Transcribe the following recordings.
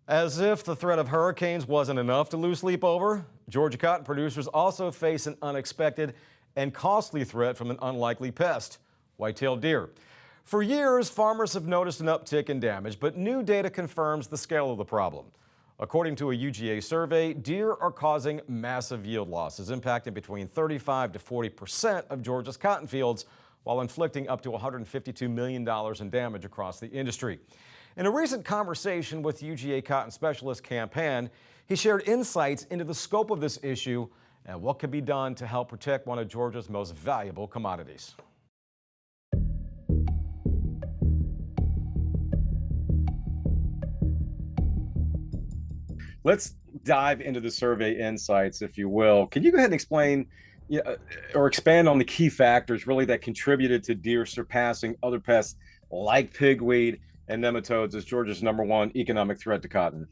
As if the threat of hurricanes wasn't enough to lose sleep over, Georgia cotton producers also face an unexpected and costly threat from an unlikely pest, white-tailed deer. For years, farmers have noticed an uptick in damage, but new data confirms the scale of the problem. According to a UGA survey, deer are causing massive yield losses, impacting between 35 to 40% of Georgia's cotton fields, while inflicting up to $152 million in damage across the industry. In a recent conversation with UGA cotton specialist Camp Han, he shared insights into the scope of this issue and what can be done to help protect one of Georgia's most valuable commodities. Let's dive into the survey insights, if you will. Can you go ahead and explain or expand on the key factors really that contributed to deer surpassing other pests like pigweed and nematodes as Georgia's #1 economic threat to cotton?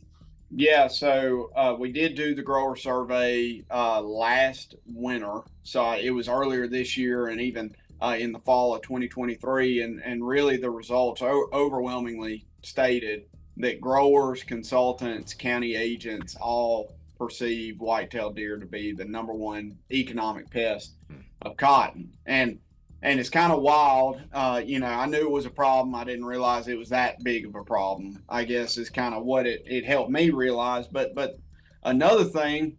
Yeah, so we did do the grower survey last winter. So it was earlier this year and even in the fall of 2023. And really the results overwhelmingly stated that growers, consultants, county agents all perceive white-tailed deer to be the #1 economic pest of cotton. And it's kind of wild. I knew it was a problem. I didn't realize it was that big of a problem, I guess, is kind of what it helped me realize. But another thing,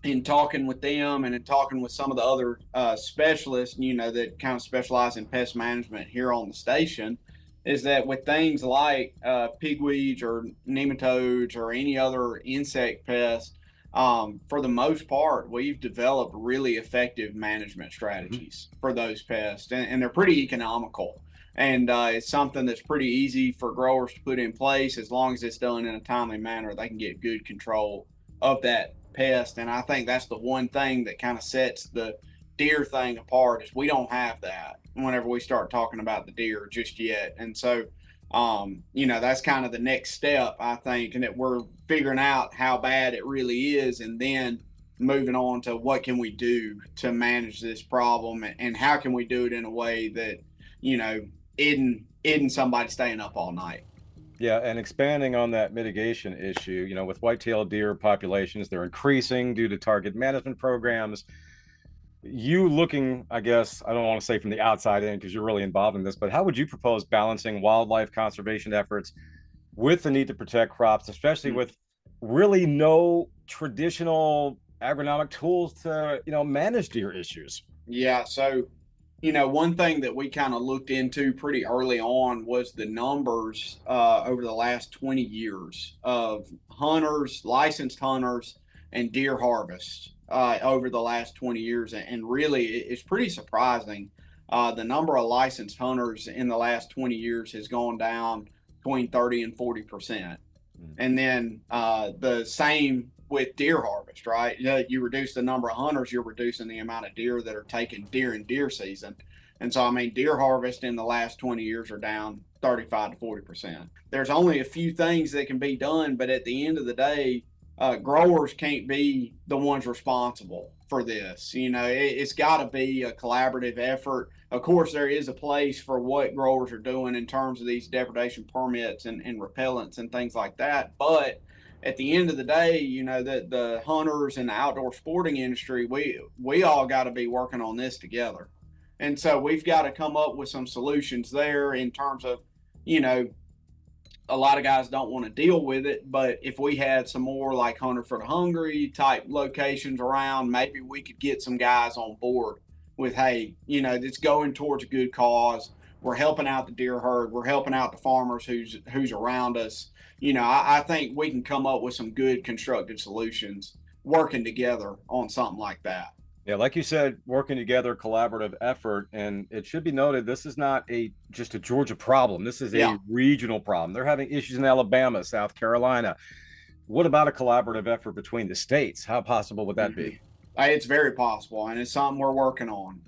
in talking with them and in talking with some of the other specialists, that kind of specialize in pest management here on the station, is that with things like pigweeds or nematodes or any other insect pest, for the most part, we've developed really effective management strategies for those pests, and they're pretty economical. And it's something that's pretty easy for growers to put in place as long as it's done in a timely manner. They can get good control of that pest, and I think that's the one thing that kind of sets the deer thing apart is we don't have that whenever we start talking about the deer just yet. And so that's kind of the next step, I think, and that we're figuring out how bad it really is, and then moving on to what can we do to manage this problem, and how can we do it in a way that, isn't somebody staying up all night. Yeah, and expanding on that mitigation issue, with white-tailed deer populations, they're increasing due to target management programs. You looking, I guess, I don't want to say from the outside in because you're really involved in this, but how would you propose balancing wildlife conservation efforts with the need to protect crops, especially with really no traditional agronomic tools to, manage deer issues? Yeah, so one thing that we kind of looked into pretty early on was the numbers over the last 20 years of hunters, licensed hunters, and deer harvest over the last 20 years. And really, it's pretty surprising. The number of licensed hunters in the last 20 years has gone down between 30 and 40%. And then the same with deer harvest, right? You reduce the number of hunters, you're reducing the amount of deer that are taking deer in deer season. And so, I mean, deer harvest in the last 20 years are down 35 to 40%. There's only a few things that can be done, but at the end of the day, growers can't be the ones responsible for this. It's got to be a collaborative effort. Of course, there is a place for what growers are doing in terms of these depredation permits and repellents and things like that. But at the end of the day, that the hunters and the outdoor sporting industry, we all got to be working on this together. And so we've got to come up with some solutions there in terms of, a lot of guys don't want to deal with it, but if we had some more like Hunter for the Hungry type locations around, maybe we could get some guys on board with, hey, it's going towards a good cause. We're helping out the deer herd. We're helping out the farmers who's around us. I think we can come up with some good constructive solutions working together on something like that. Yeah, like you said, working together, collaborative effort, and it should be noted this is not just a Georgia problem. This is Yeah. a regional problem. They're having issues in Alabama, South Carolina. What about a collaborative effort between the states? How possible would that Mhm. be? It's very possible, and it's something we're working on.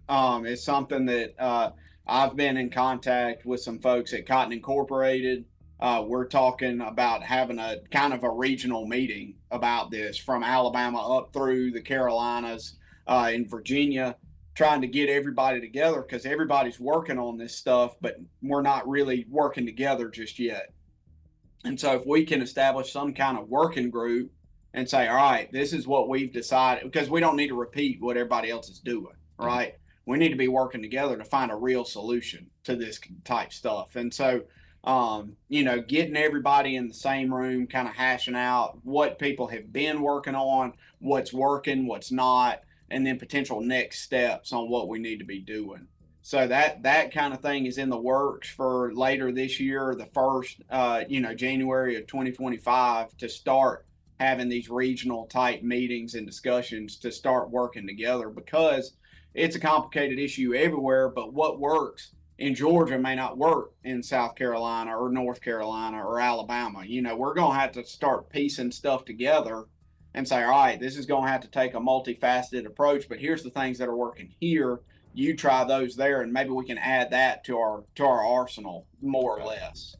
It's something that I've been in contact with some folks at Cotton Incorporated. We're talking about having a kind of a regional meeting about this from Alabama up through the Carolinas, in Virginia, trying to get everybody together because everybody's working on this stuff, but we're not really working together just yet. And so if we can establish some kind of working group and say, all right, this is what we've decided, because we don't need to repeat what everybody else is doing, right? We need to be working together to find a real solution to this type stuff. And so, getting everybody in the same room, kind of hashing out what people have been working on, what's working, what's not, and then potential next steps on what we need to be doing. So that kind of thing is in the works for later this year, the first, January of 2025, to start having these regional type meetings and discussions to start working together, because it's a complicated issue everywhere. But what works in Georgia may not work in South Carolina or North Carolina or Alabama. We're going to have to start piecing stuff together and say, all right, this is going to have to take a multifaceted approach, but here's the things that are working here. You try those there, and maybe we can add that to our arsenal, more or less.